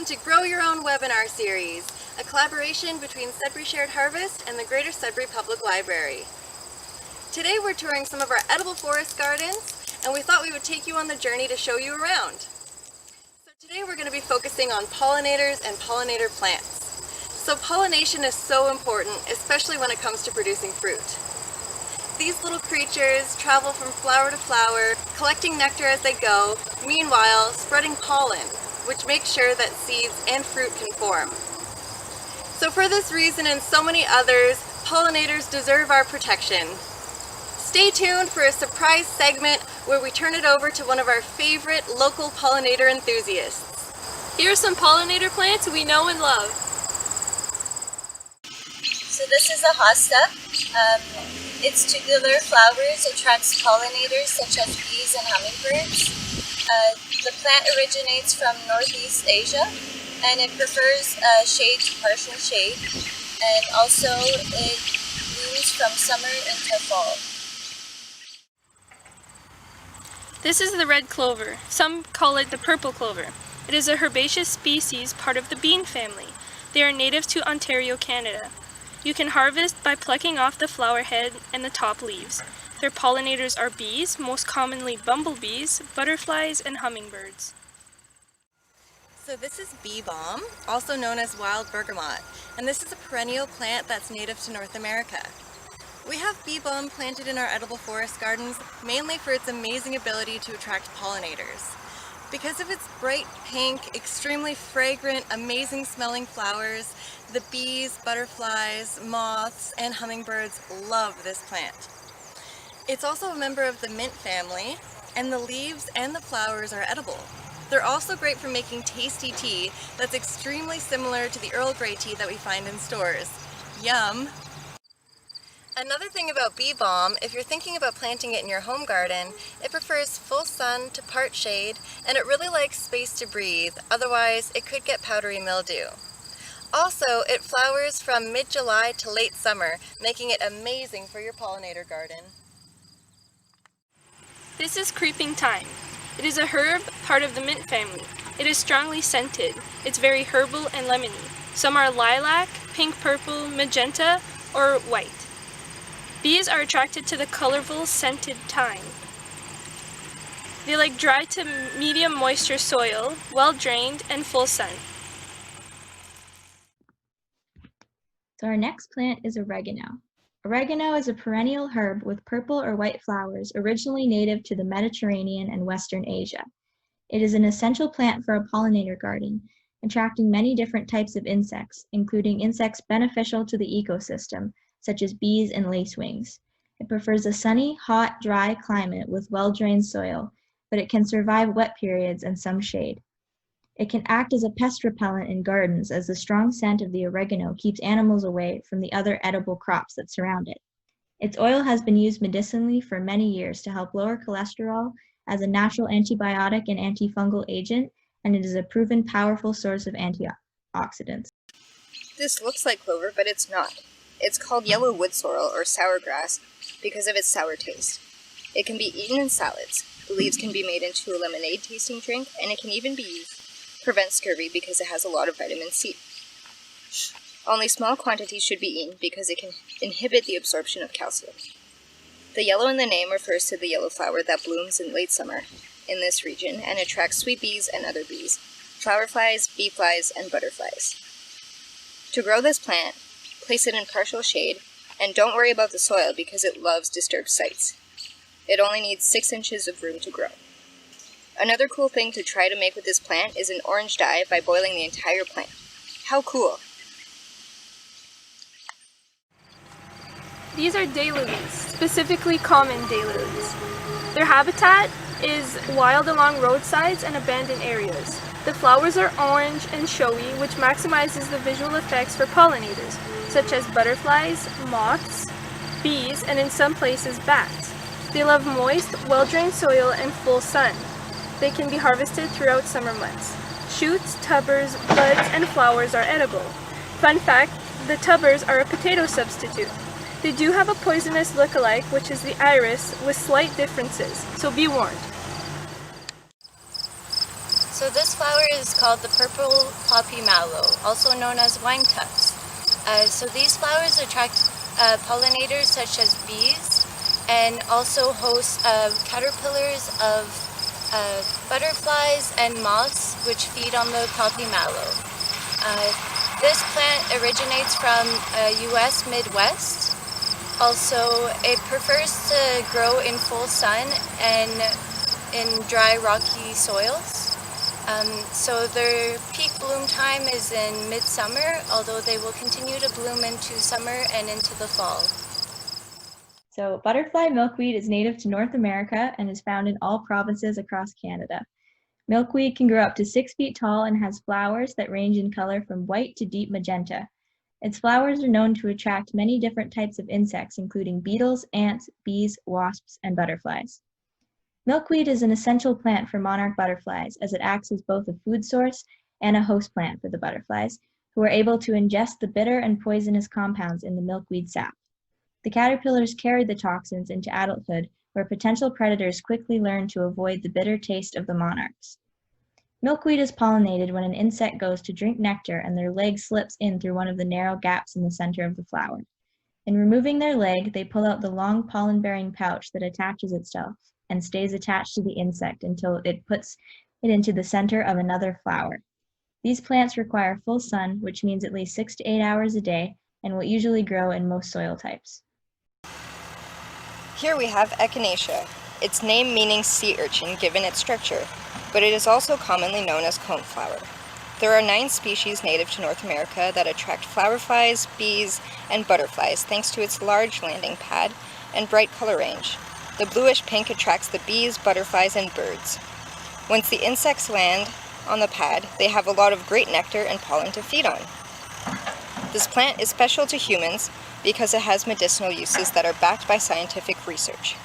Welcome to Grow Your Own webinar series, a collaboration between Sudbury Shared Harvest and the Greater Sudbury Public Library. Today we're touring some of our edible forest gardens, and we thought we would take you on the journey to show you around. So today we're going to be focusing on pollinators and pollinator plants. So pollination is so important, especially when it comes to producing fruit. These little creatures travel from flower to flower, collecting nectar as they go, meanwhile spreading pollen, which makes sure that seeds and fruit can form. So for this reason and so many others, pollinators deserve our protection. Stay tuned for a surprise segment where we turn it over to one of our favorite local pollinator enthusiasts. Here are some pollinator plants we know and love. So this is a hosta. Its tubular flowers attracts pollinators such as bees and hummingbirds. The plant originates from Northeast Asia, and it prefers shade to partial shade, and also it blooms from summer into fall. This is the red clover. Some call it the purple clover. It is a herbaceous species, part of the bean family. They are native to Ontario, Canada. You can harvest by plucking off the flower head and the top leaves. Their pollinators are bees, most commonly bumblebees, butterflies, and hummingbirds. So this is bee balm, also known as wild bergamot, and this is a perennial plant that's native to North America. We have bee balm planted in our edible forest gardens mainly for its amazing ability to attract pollinators. Because of its bright pink, extremely fragrant, amazing smelling flowers, the bees, butterflies, moths, and hummingbirds love this plant. It's also a member of the mint family, and the leaves and the flowers are edible. They're also great for making tasty tea that's extremely similar to the Earl Grey tea that we find in stores. Yum! Another thing about bee balm, if you're thinking about planting it in your home garden, it prefers full sun to part shade, and it really likes space to breathe, otherwise it could get powdery mildew. Also, it flowers from mid-July to late summer, making it amazing for your pollinator garden. This is creeping thyme. It is a herb, part of the mint family. It is strongly scented. It's very herbal and lemony. Some are lilac, pink, purple, magenta, or white. Bees are attracted to the colorful, scented thyme. They like dry to medium moisture soil, well drained, and full sun. So our next plant is oregano. Oregano is a perennial herb with purple or white flowers originally native to the Mediterranean and Western Asia. It is an essential plant for a pollinator garden, attracting many different types of insects, including insects beneficial to the ecosystem, such as bees and lacewings. It prefers a sunny, hot, dry climate with well-drained soil, but it can survive wet periods and some shade. It can act as a pest repellent in gardens, as the strong scent of the oregano keeps animals away from the other edible crops that surround it. Its oil has been used medicinally for many years to help lower cholesterol, as a natural antibiotic and antifungal agent, and it is a proven powerful source of antioxidants. This looks like clover, but it's not. It's called yellow wood sorrel or sour grass because of its sour taste. It can be eaten in salads. The leaves can be made into a lemonade tasting drink, and it can even be used to prevent scurvy because it has a lot of vitamin C. Only small quantities should be eaten because it can inhibit the absorption of calcium. The yellow in the name refers to the yellow flower that blooms in late summer in this region and attracts sweet bees and other bees, flower flies, bee flies, and butterflies. To grow this plant, place it in partial shade, and don't worry about the soil because it loves disturbed sites. It only needs 6 inches of room to grow. Another cool thing to try to make with this plant is an orange dye by boiling the entire plant. How cool! These are daylilies, specifically common daylilies. Their habitat is wild along roadsides and abandoned areas. The flowers are orange and showy, which maximizes the visual effects for pollinators, such as butterflies, moths, bees, and in some places bats. They love moist, well-drained soil and full sun. They can be harvested throughout summer months. Shoots, tubers, buds, and flowers are edible. Fun fact, the tubers are a potato substitute. They do have a poisonous look-alike, which is the iris, with slight differences, so be warned. So this flower is called the purple poppy mallow, also known as wine tufts. So these flowers attract pollinators such as bees and also host caterpillars of butterflies and moths which feed on the poppy mallow. This plant originates from U.S. Midwest. Also, it prefers to grow in full sun and in dry, rocky soils. So their peak bloom time is in midsummer, although they will continue to bloom into summer and into the fall. So butterfly milkweed is native to North America and is found in all provinces across Canada. Milkweed can grow up to 6 feet tall and has flowers that range in color from white to deep magenta. Its flowers are known to attract many different types of insects, including beetles, ants, bees, wasps, and butterflies. Milkweed is an essential plant for monarch butterflies as it acts as both a food source and a host plant for the butterflies, who are able to ingest the bitter and poisonous compounds in the milkweed sap. The caterpillars carry the toxins into adulthood, where potential predators quickly learn to avoid the bitter taste of the monarchs. Milkweed is pollinated when an insect goes to drink nectar and their leg slips in through one of the narrow gaps in the center of the flower. In removing their leg, they pull out the long pollen-bearing pouch that attaches itself and stays attached to the insect until it puts it into the center of another flower. These plants require full sun, which means at least 6 to 8 hours a day, and will usually grow in most soil types. Here we have echinacea, its name meaning sea urchin given its structure, but it is also commonly known as coneflower. There are 9 species native to North America that attract flowerflies, bees, and butterflies thanks to its large landing pad and bright color range. The bluish pink attracts the bees, butterflies, and birds. Once the insects land on the pad, they have a lot of great nectar and pollen to feed on. This plant is special to humans because it has medicinal uses that are backed by scientific research.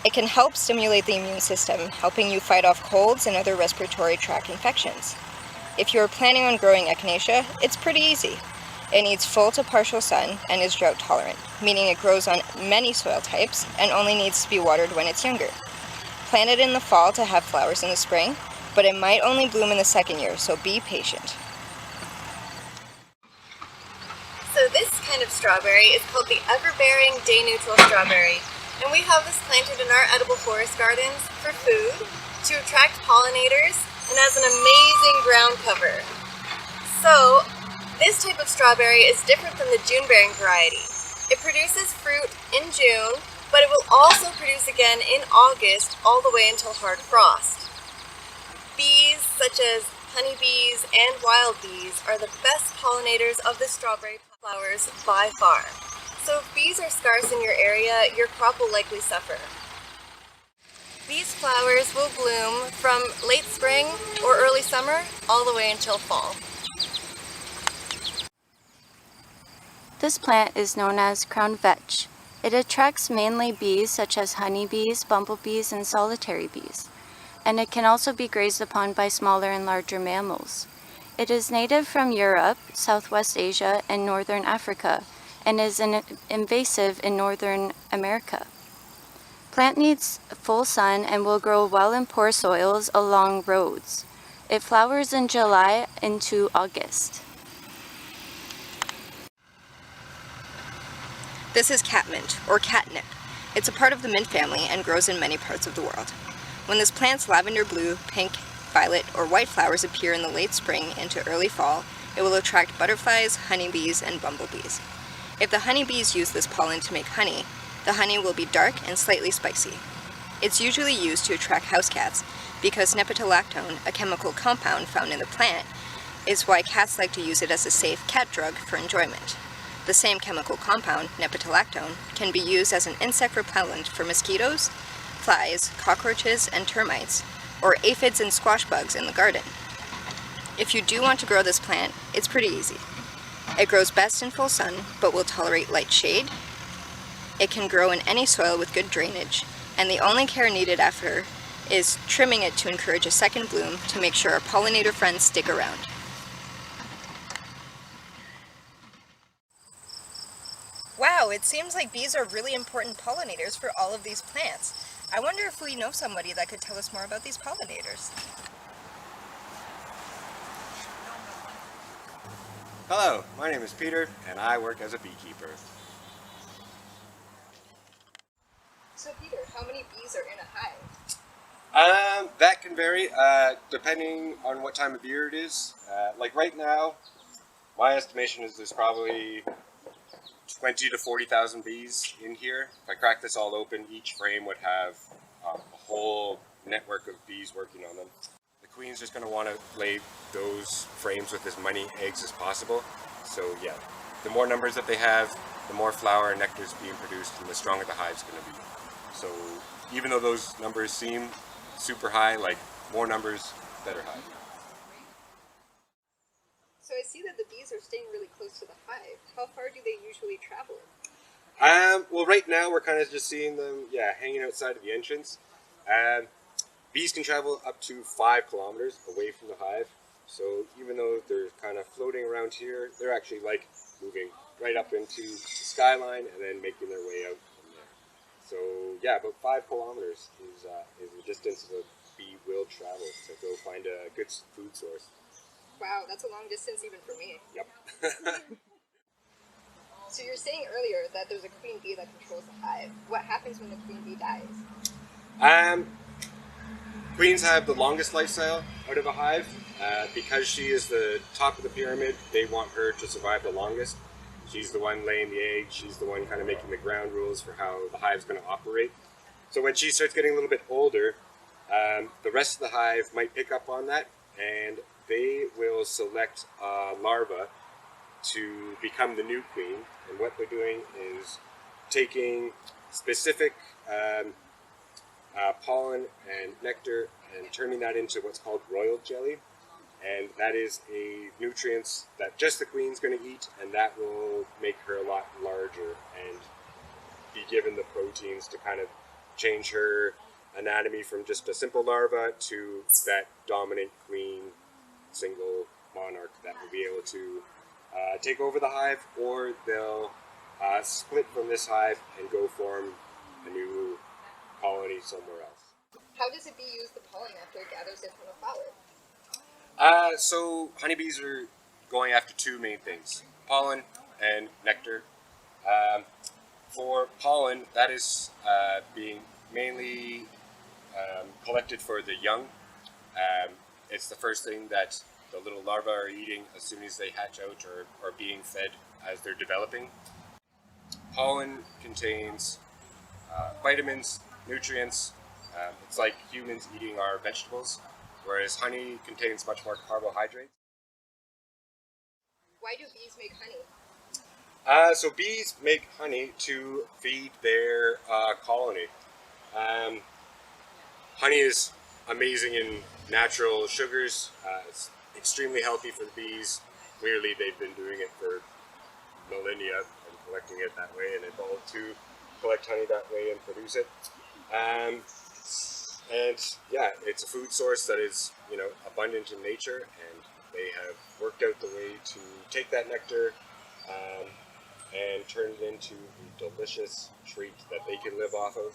It can help stimulate the immune system, helping you fight off colds and other respiratory tract infections. If you are planning on growing echinacea, it's pretty easy. It needs full to partial sun and is drought tolerant, meaning it grows on many soil types and only needs to be watered when it's younger. Plant it in the fall to have flowers in the spring, but it might only bloom in the second year, so be patient. So this kind of strawberry is called the ever-bearing day-neutral strawberry, and we have this planted in our edible forest gardens for food, to attract pollinators, and as an amazing ground cover. So this type of strawberry is different than the June-bearing variety. It produces fruit in June, but it will also produce again in August all the way until hard frost. Bees such as honeybees and wild bees are the best pollinators of the strawberry flowers by far. So if bees are scarce in your area, your crop will likely suffer. These flowers will bloom from late spring or early summer all the way until fall. This plant is known as crown vetch. It attracts mainly bees such as honeybees, bumblebees, and solitary bees, and it can also be grazed upon by smaller and larger mammals. It is native from Europe, Southwest Asia, and Northern Africa, and is invasive in Northern America. Plant needs full sun and will grow well in poor soils along roads. It flowers in July into August. This is catmint, or catnip. It's a part of the mint family and grows in many parts of the world. When this plant's lavender blue, pink, violet, or white flowers appear in the late spring into early fall, it will attract butterflies, honeybees, and bumblebees. If the honeybees use this pollen to make honey, the honey will be dark and slightly spicy. It's usually used to attract house cats because nepentolactone, a chemical compound found in the plant, is why cats like to use it as a safe cat drug for enjoyment. The same chemical compound, nepentolactone, can be used as an insect repellent for mosquitoes, flies, cockroaches, and termites, or aphids and squash bugs in the garden. If you do want to grow this plant, it's pretty easy. It grows best in full sun, but will tolerate light shade. It can grow in any soil with good drainage, and the only care needed after is trimming it to encourage a second bloom to make sure our pollinator friends stick around. Wow, it seems like bees are really important pollinators for all of these plants. I wonder if we know somebody that could tell us more about these pollinators. Hello, my name is Peter, and I work as a beekeeper. So Peter, how many bees are in a hive? That can vary depending on what time of year it is. Like right now, my estimation is there's probably 20 to 40,000 bees in here. If I crack this all open, each frame would have a whole network of bees working on them. The queen's just going to want to lay those frames with as many eggs as possible. So yeah, the more numbers that they have, the more flower and nectar is being produced, and the stronger the hive's going to be. So even though those numbers seem super high, like more numbers, better hive. So I see that the bees are staying really close to the hive. How far do they usually travel? Well, right now we're kind of just seeing them, hanging outside of the entrance. Bees can travel up to 5 kilometers away from the hive. So even though they're kind of floating around here, they're actually like moving right up into the skyline and then making their way out from there. So yeah, about 5 kilometers is the distance a bee will travel to go find a good food source. Wow, that's a long distance even for me. Yep. So you're saying earlier that there's a queen bee that controls the hive. What happens when the queen bee dies? Queens have the longest lifestyle out of a hive. Because she is the top of the pyramid, they want her to survive the longest. She's the one laying the egg, she's the one kind of making the ground rules for how the hive's going to operate. So when she starts getting a little bit older, the rest of the hive might pick up on that, and they will select a larva to become the new queen. And what they're doing is taking specific pollen and nectar and turning that into what's called royal jelly. And that is a nutrients that just the queen's going to eat, and that will make her a lot larger and be given the proteins to kind of change her anatomy from just a simple larva to that dominant queen, single monarch that will be able to take over the hive, or they'll split from this hive and go form a new colony somewhere else. How does a bee use the pollen after it gathers it from a flower? So honeybees are going after 2 main things, pollen and nectar. For pollen, that is being mainly collected for the young. It's the first thing that the little larvae are eating as soon as they hatch out or are being fed as they're developing. Pollen contains vitamins, nutrients. It's like humans eating our vegetables, whereas honey contains much more carbohydrates. Why do bees make honey? So bees make honey to feed their colony. Honey is amazing in natural sugars. It's extremely healthy for the bees. Clearly they've been doing it for millennia and collecting it that way, and evolved to collect honey that way and produce it. And yeah, it's a food source that is, abundant in nature, and they have worked out the way to take that nectar and turn it into a delicious treat that they can live off of,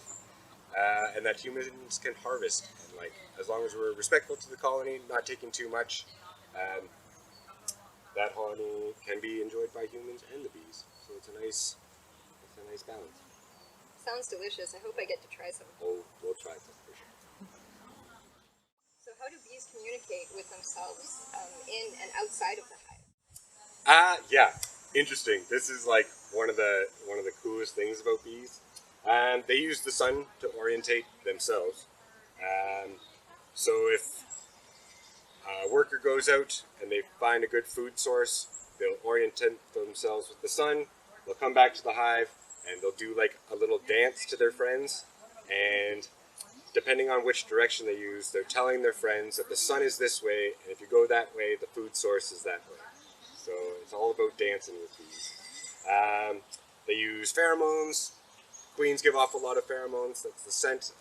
and that humans can harvest. And as long as we're respectful to the colony, not taking too much, that honey can be enjoyed by humans and the bees. So it's a nice balance. Sounds delicious. I hope I get to try some. Oh, we'll try some for sure. So how do bees communicate with themselves in and outside of the hive? Yeah, interesting. This is one of the coolest things about bees. They use the sun to orientate themselves. So if a worker goes out and they find a good food source, they'll orientate themselves with the sun. They'll come back to the hive and they'll do a little dance to their friends, and depending on which direction they use, they're telling their friends that the sun is this way, and if you go that way, the food source is that way. So it's all about dancing with bees. They use pheromones. Queens give off a lot of pheromones. That's the scent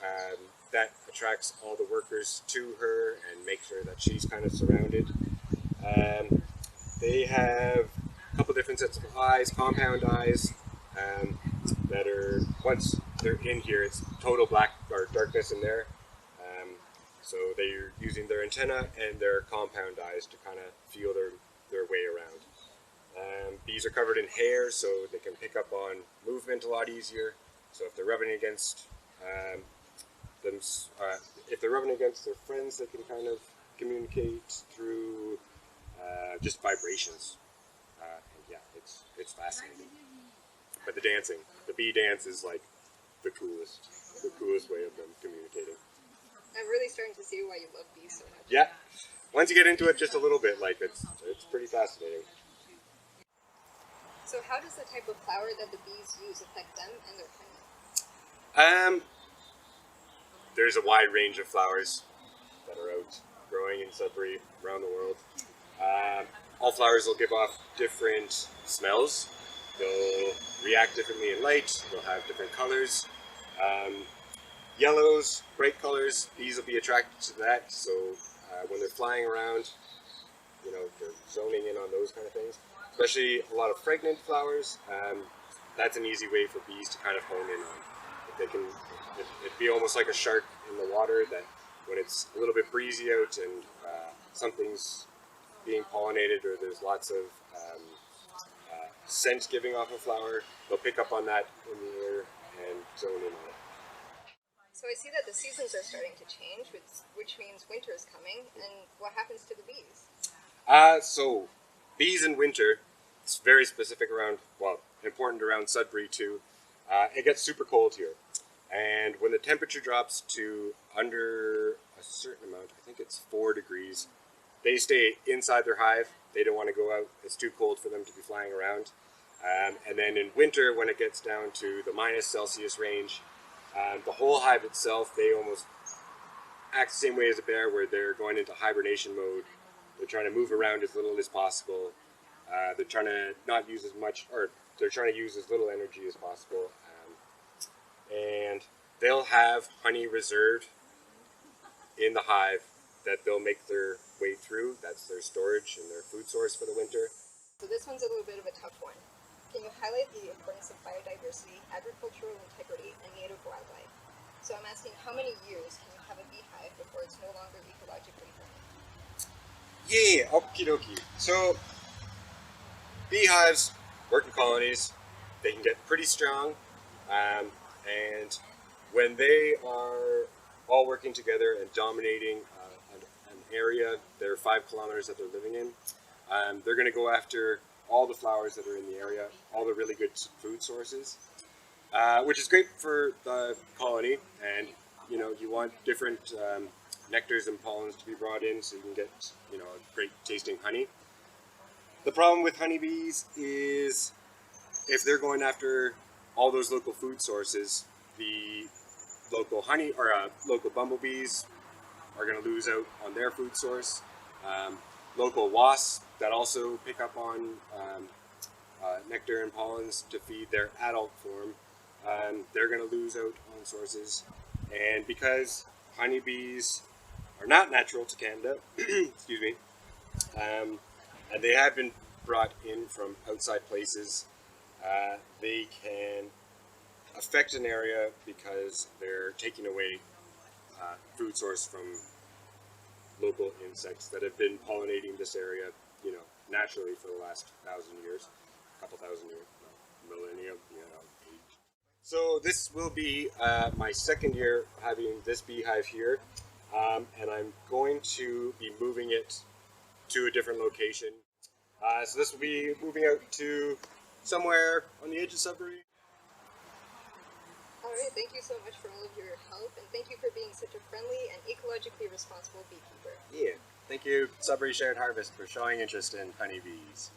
that attracts all the workers to her and makes sure that she's kind of surrounded. They have a couple different sets of eyes, compound eyes, that are, once they're in here, it's total black or darkness in there. So they're using their antenna and their compound eyes to kind of feel their way around. Bees are covered in hair, so they can pick up on movement a lot easier. So if they're rubbing against them, if they're rubbing against their friends, they can kind of communicate through just vibrations. And yeah, it's fascinating. But the dancing, the bee dance is like the coolest way of them communicating. I'm really starting to see why you love bees so much. Yeah, once you get into it just a little bit, like it's pretty fascinating. So how does the type of flower that the bees use affect them and their honey? There's a wide range of flowers that are out growing in Sudbury around the world. All flowers will give off different smells. They'll react differently in light. They'll have different colors. Yellows, bright colors, bees will be attracted to that. So when they're flying around, you know, they're zoning in on those kind of things. Especially a lot of fragrant flowers. That's an easy way for bees to kind of hone in on. They can, it'd be almost like a shark in the water that when it's a little bit breezy out and something's being pollinated or there's lots of scent giving off a flower, they'll pick up on that in the air and zone in on it. So I see that the seasons are starting to change, which means winter is coming, and what happens to the bees? So bees in winter, it's very specific around, well, important around Sudbury too. It gets super cold here. And when the temperature drops to under a certain amount, I think it's 4 degrees, they stay inside their hive. They don't want to go out. It's too cold for them to be flying around. And then in winter, when it gets down to the -Celsius range, the whole hive itself, they almost act the same way as a bear, where they're going into hibernation mode. They're trying to move around as little as possible. They're trying to not use as much, or they're trying to use as little energy as possible. And they'll have honey reserved in the hive that they'll make their way through. That's their storage and their food source for the winter. So this one's a little bit of a tough one. Can you highlight the importance of biodiversity, agricultural integrity, and native wildlife? So I'm asking, how many years can you have a beehive before it's no longer ecologically friendly? Yeah, okie dokie. So beehives work in colonies. They can get pretty strong. And when they are all working together and dominating an area, their 5 kilometers that they're living in, they're going to go after all the flowers that are in the area, all the really good food sources, which is great for the colony. And you know, you want different nectars and pollens to be brought in so you can get, you know, a great tasting honey. The problem with honeybees is if they're going after all those local food sources, the local honey or local bumblebees are going to lose out on their food source. Local wasps that also pick up on nectar and pollens to feed their adult form, they're going to lose out on sources. And because honeybees are not natural to Canada, excuse me, and they have been brought in from outside places, they can affect an area because they're taking away food source from local insects that have been pollinating this area, you know, naturally for the last 1,000 years, a couple thousand years, millennia, you know. So this will be my second year having this beehive here, and I'm going to be moving it to a different location. So this will be moving out to somewhere on the edge of Sudbury. Alright, thank you so much for all of your help, and thank you for being such a friendly and ecologically responsible beekeeper. Yeah, thank you Sudbury Shared Harvest for showing interest in honeybees.